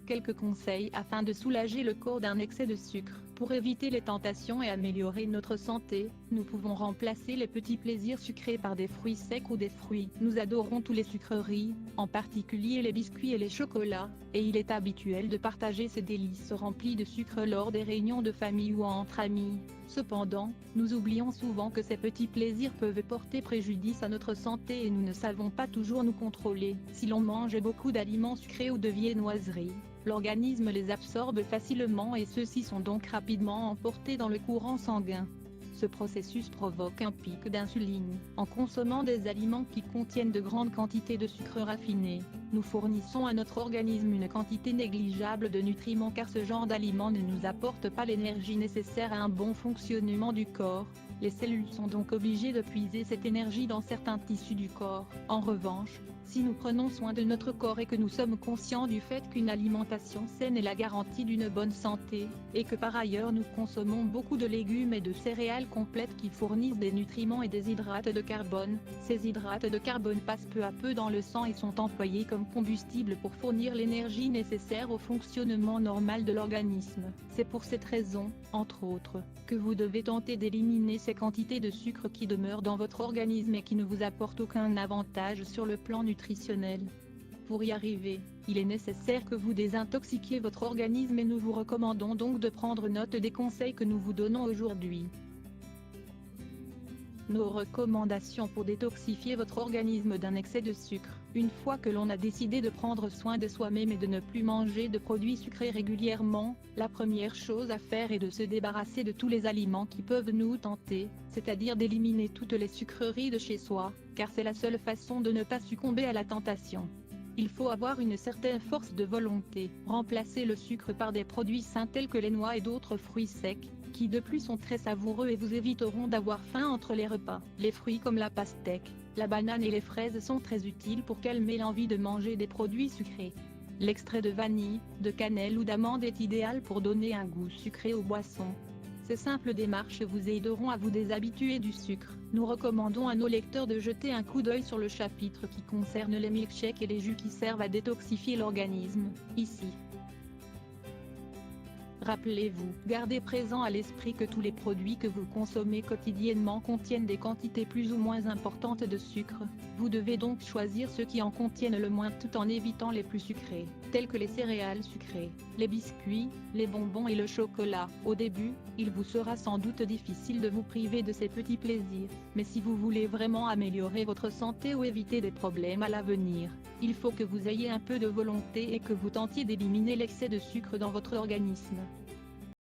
Quelques conseils afin de soulager le corps d'un excès de sucre. Pour éviter les tentations et améliorer notre santé, nous pouvons remplacer les petits plaisirs sucrés par des fruits secs ou des fruits. Nous adorons tous les sucreries, en particulier les biscuits et les chocolats, et il est habituel de partager ces délices remplies de sucre lors des réunions de famille ou entre amis. Cependant, nous oublions souvent que ces petits plaisirs peuvent porter préjudice à notre santé et nous ne savons pas toujours nous contrôler. Si l'on mange beaucoup d'aliments sucrés ou de viennoiseries, l'organisme les absorbe facilement et ceux-ci sont donc rapidement emportés dans le courant sanguin. Ce processus provoque un pic d'insuline. En consommant des aliments qui contiennent de grandes quantités de sucre raffiné, nous fournissons à notre organisme une quantité négligeable de nutriments car ce genre d'aliments ne nous apporte pas l'énergie nécessaire à un bon fonctionnement du corps. Les cellules sont donc obligées de puiser cette énergie dans certains tissus du corps. En revanche, si nous prenons soin de notre corps et que nous sommes conscients du fait qu'une alimentation saine est la garantie d'une bonne santé, et que par ailleurs nous consommons beaucoup de légumes et de céréales complètes qui fournissent des nutriments et des hydrates de carbone, ces hydrates de carbone passent peu à peu dans le sang et sont employés comme combustible pour fournir l'énergie nécessaire au fonctionnement normal de l'organisme. C'est pour cette raison, entre autres, que vous devez tenter d'éliminer ces quantités de sucre qui demeurent dans votre organisme et qui ne vous apportent aucun avantage sur le plan nutritionnel. Pour y arriver, il est nécessaire que vous désintoxiquiez votre organisme et nous vous recommandons donc de prendre note des conseils que nous vous donnons aujourd'hui. Nos recommandations pour détoxifier votre organisme d'un excès de sucre. Une fois que l'on a décidé de prendre soin de soi-même et de ne plus manger de produits sucrés régulièrement, la première chose à faire est de se débarrasser de tous les aliments qui peuvent nous tenter, c'est-à-dire d'éliminer toutes les sucreries de chez soi, car c'est la seule façon de ne pas succomber à la tentation. Il faut avoir une certaine force de volonté. Remplacer le sucre par des produits sains tels que les noix et d'autres fruits secs, qui de plus sont très savoureux et vous éviteront d'avoir faim entre les repas. Les fruits comme la pastèque, la banane et les fraises sont très utiles pour calmer l'envie de manger des produits sucrés. L'extrait de vanille, de cannelle ou d'amande est idéal pour donner un goût sucré aux boissons. Ces simples démarches vous aideront à vous déshabituer du sucre. Nous recommandons à nos lecteurs de jeter un coup d'œil sur le chapitre qui concerne les milkshakes et les jus qui servent à détoxifier l'organisme, ici. Rappelez-vous, gardez présent à l'esprit que tous les produits que vous consommez quotidiennement contiennent des quantités plus ou moins importantes de sucre. Vous devez donc choisir ceux qui en contiennent le moins tout en évitant les plus sucrés, tels que les céréales sucrées, les biscuits, les bonbons et le chocolat. Au début, il vous sera sans doute difficile de vous priver de ces petits plaisirs, mais si vous voulez vraiment améliorer votre santé ou éviter des problèmes à l'avenir, il faut que vous ayez un peu de volonté et que vous tentiez d'éliminer l'excès de sucre dans votre organisme.